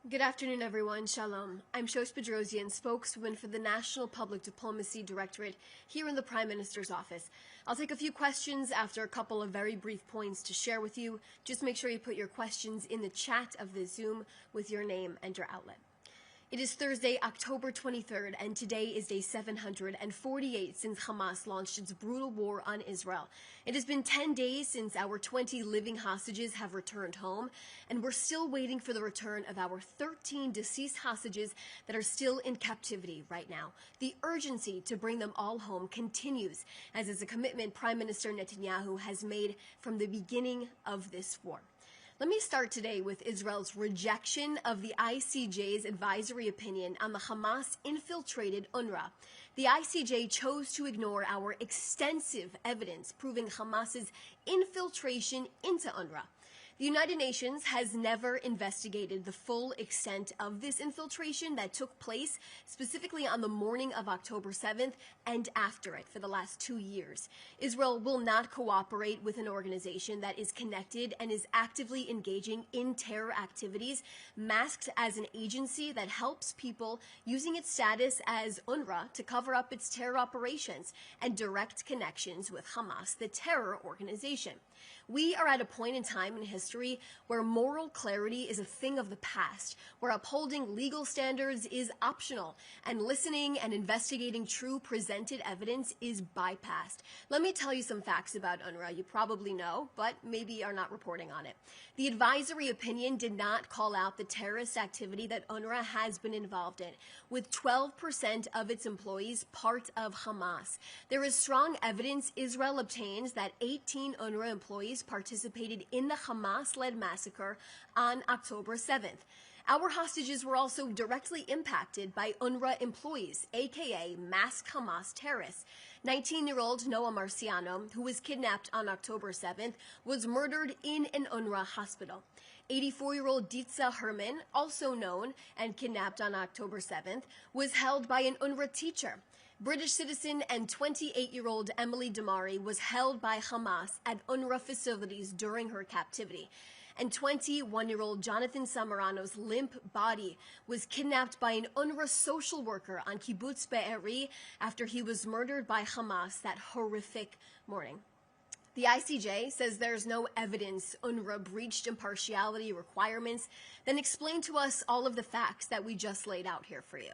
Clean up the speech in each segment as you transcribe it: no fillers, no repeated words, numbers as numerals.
Good afternoon, everyone. Shalom. I'm Shosh Badrosian, spokeswoman for the National Public Diplomacy Directorate here in the Prime Minister's office. I'll take a few questions after a couple of very brief points to share with you. Just make sure you put your questions in the chat of the Zoom with your name and your outlet. It is Thursday, October 23rd, and today is day 748 since Hamas launched its brutal war on Israel. It has been 10 days since our 20 living hostages have returned home, and we're still waiting for the return of our 13 deceased hostages that are still in captivity right now. The urgency to bring them all home continues, as is a commitment Prime Minister Netanyahu has made from the beginning of this war. Let me start today with Israel's rejection of the ICJ's advisory opinion on the Hamas-infiltrated UNRWA. The ICJ chose to ignore our extensive evidence proving Hamas's infiltration into UNRWA. The United Nations has never investigated the full extent of this infiltration that took place specifically on the morning of October 7th and after it for the last 2 years. Israel will not cooperate with an organization that is connected and is actively engaging in terror activities, masked as an agency that helps people using its status as UNRWA to cover up its terror operations and direct connections with Hamas, the terror organization. We are at a point in time in history where moral clarity is a thing of the past, where upholding legal standards is optional, and listening and investigating true presented evidence is bypassed. Let me tell you some facts about UNRWA you probably know, but maybe are not reporting on it. The advisory opinion did not call out the terrorist activity that UNRWA has been involved in, with 12% of its employees part of Hamas. There is strong evidence Israel obtains that 18 UNRWA employees participated in the Hamas-led massacre on October 7th. Our hostages were also directly impacted by UNRWA employees, aka masked Hamas terrorists. 19-year-old Noah Marciano, who was kidnapped on October 7th, was murdered in an UNRWA hospital. 84-year-old Ditza Herman, also known and kidnapped on October 7th, was held by an UNRWA teacher. British citizen and 28-year-old Emily Damari was held by Hamas at UNRWA facilities during her captivity. And 21-year-old Jonathan Samarano's limp body was kidnapped by an UNRWA social worker on Kibbutz Be'eri after he was murdered by Hamas that horrific morning. The ICJ says there's no evidence UNRWA breached impartiality requirements. Then explain to us all of the facts that we just laid out here for you.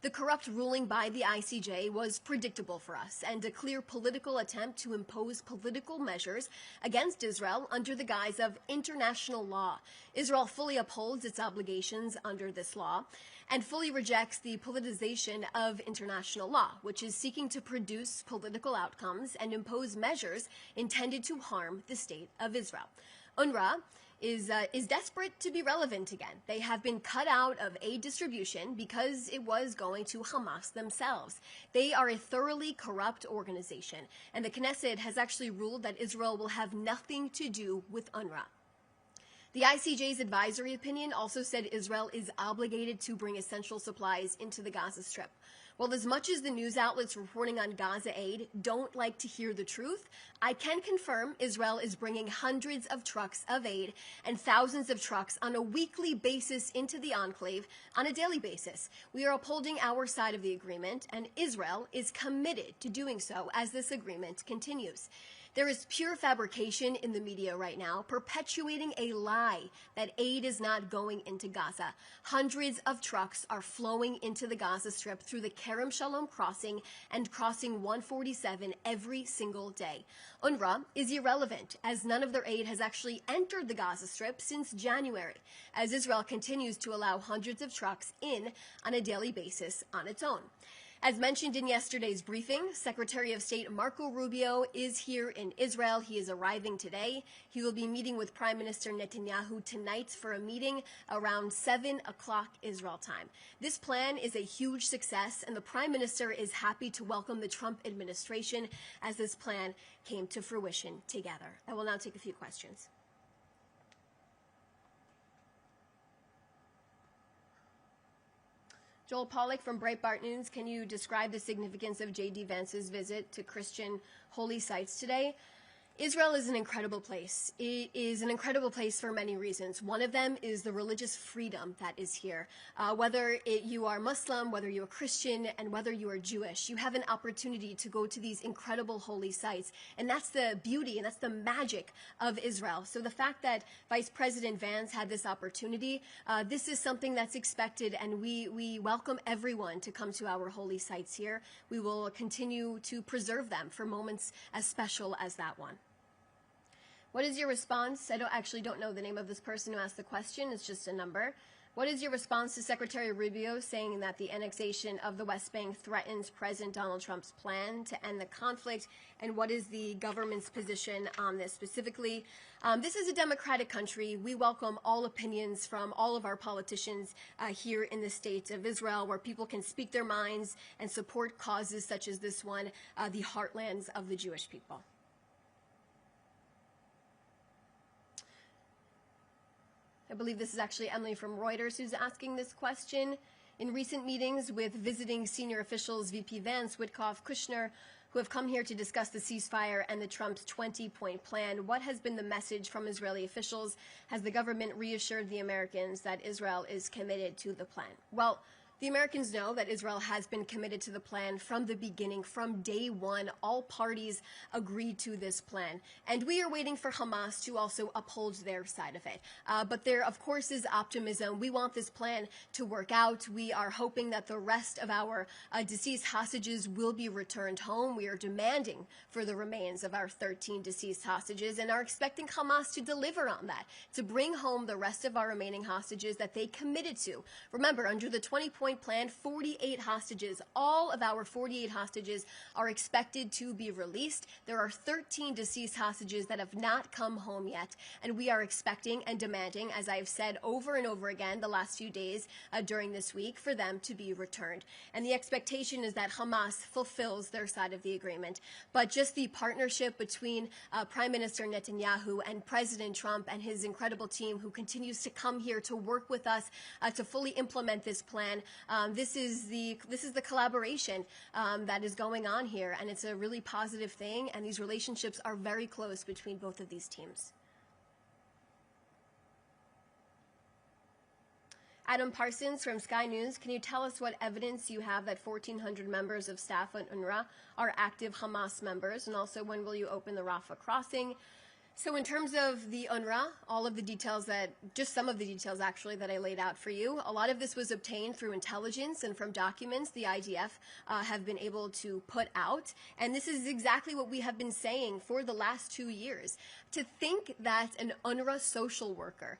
The corrupt ruling by the ICJ was predictable for us and a clear political attempt to impose political measures against Israel under the guise of international law. Israel fully upholds its obligations under this law and fully rejects the politicization of international law, which is seeking to produce political outcomes and impose measures intended to harm the state of Israel. UNRWA is desperate to be relevant again. They have been cut out of aid distribution because it was going to Hamas themselves. They are a thoroughly corrupt organization, and the Knesset has actually ruled that Israel will have nothing to do with UNRWA. The ICJ's advisory opinion also said Israel is obligated to bring essential supplies into the Gaza Strip. Well, as much as the news outlets reporting on Gaza aid don't like to hear the truth, I can confirm Israel is bringing hundreds of trucks of aid and thousands of trucks on a weekly basis into the enclave on a daily basis. We are upholding our side of the agreement, and Israel is committed to doing so as this agreement continues. There is pure fabrication in the media right now, perpetuating a lie that aid is not going into Gaza. Hundreds of trucks are flowing into the Gaza Strip through the Kerem Shalom crossing and crossing 147 every single day. UNRWA is irrelevant, as none of their aid has actually entered the Gaza Strip since January, as Israel continues to allow hundreds of trucks in on a daily basis on its own. As mentioned in yesterday's briefing, Secretary of State Marco Rubio is here in Israel. He is arriving today. He will be meeting with Prime Minister Netanyahu tonight for a meeting around 7 o'clock Israel time. This plan is a huge success, and the Prime Minister is happy to welcome the Trump administration as this plan came to fruition together. I will now take a few questions. Joel Pollack from Breitbart News, can you describe the significance of J.D. Vance's visit to Christian holy sites today? Israel is an incredible place. It is an incredible place for many reasons. One of them is the religious freedom that is here. Whether you are Muslim, whether you are Christian, and whether you are Jewish, you have an opportunity to go to these incredible holy sites. And that's the beauty and that's the magic of Israel. So the fact that Vice President Vance had this opportunity, this is something that's expected, and we welcome everyone to come to our holy sites here. We will continue to preserve them for moments as special as that one. What is your response? I don't know the name of this person who asked the question. It's just a number. What is your response to Secretary Rubio saying that the annexation of the West Bank threatens President Donald Trump's plan to end the conflict? And what is the government's position on this specifically? This is a democratic country. We welcome all opinions from all of our politicians here in the state of Israel, where people can speak their minds and support causes such as this one, the heartlands of the Jewish people. I believe this is actually Emily from Reuters who's asking this question. In recent meetings with visiting senior officials, VP Vance, Witkoff, Kushner, who have come here to discuss the ceasefire and the Trump's 20-point plan, what has been the message from Israeli officials? Has the government reassured the Americans that Israel is committed to the plan? Well, the Americans know that Israel has been committed to the plan from the beginning. From day one, all parties agreed to this plan. And we are waiting for Hamas to also uphold their side of it. But there, of course, is optimism. We want this plan to work out. We are hoping that the rest of our deceased hostages will be returned home. We are demanding for the remains of our 13 deceased hostages and are expecting Hamas to deliver on that, to bring home the rest of our remaining hostages that they committed to. Remember, under the 20-point plan, 48 hostages, all of our 48 hostages are expected to be released. There are 13 deceased hostages that have not come home yet, and we are expecting and demanding, as I've said over and over again the last few days during this week, for them to be returned. And the expectation is that Hamas fulfills their side of the agreement. But just the partnership between Prime Minister Netanyahu and President Trump and his incredible team, who continues to come here to work with us to fully implement this plan, this is the collaboration that is going on here, and it's a really positive thing, and these relationships are very close between both of these teams. Adam Parsons from Sky News, can you tell us what evidence you have that 1,400 members of staff at UNRWA are active Hamas members, and also when will you open the Rafah crossing? So in terms of the UNRWA, all of the details just some of the details actually that I laid out for you, a lot of this was obtained through intelligence and from documents the IDF have been able to put out. And this is exactly what we have been saying for the last 2 years. To think that an UNRWA social worker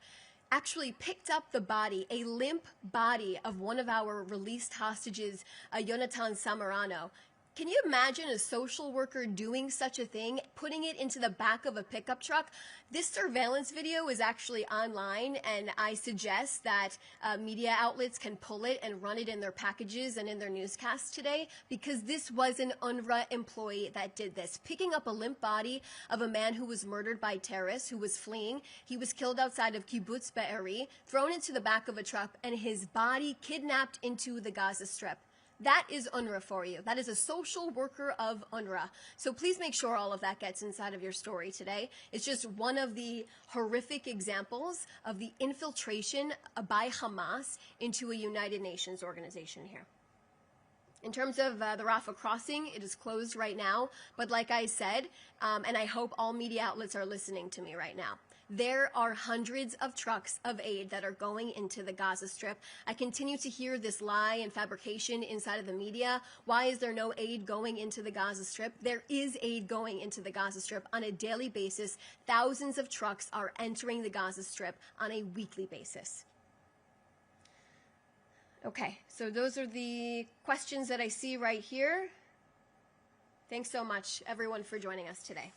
actually picked up the body, a limp body of one of our released hostages, Yonatan Samarano. Can you imagine a social worker doing such a thing, putting it into the back of a pickup truck? This surveillance video is actually online, and I suggest that media outlets can pull it and run it in their packages and in their newscasts today, because this was an UNRWA employee that did this, picking up a limp body of a man who was murdered by terrorists, who was fleeing. He was killed outside of Kibbutz Be'eri, thrown into the back of a truck, and his body kidnapped into the Gaza Strip. That is UNRWA for you. That is a social worker of UNRWA. So please make sure all of that gets inside of your story today. It's just one of the horrific examples of the infiltration by Hamas into a United Nations organization here. In terms of the Rafah crossing, it is closed right now. But like I said, and I hope all media outlets are listening to me right now, there are hundreds of trucks of aid that are going into the Gaza Strip. I continue to hear this lie and fabrication inside of the media. Why is there no aid going into the Gaza Strip? There is aid going into the Gaza Strip on a daily basis. Thousands of trucks are entering the Gaza Strip on a weekly basis. Okay, so those are the questions that I see right here. Thanks so much, everyone, for joining us today.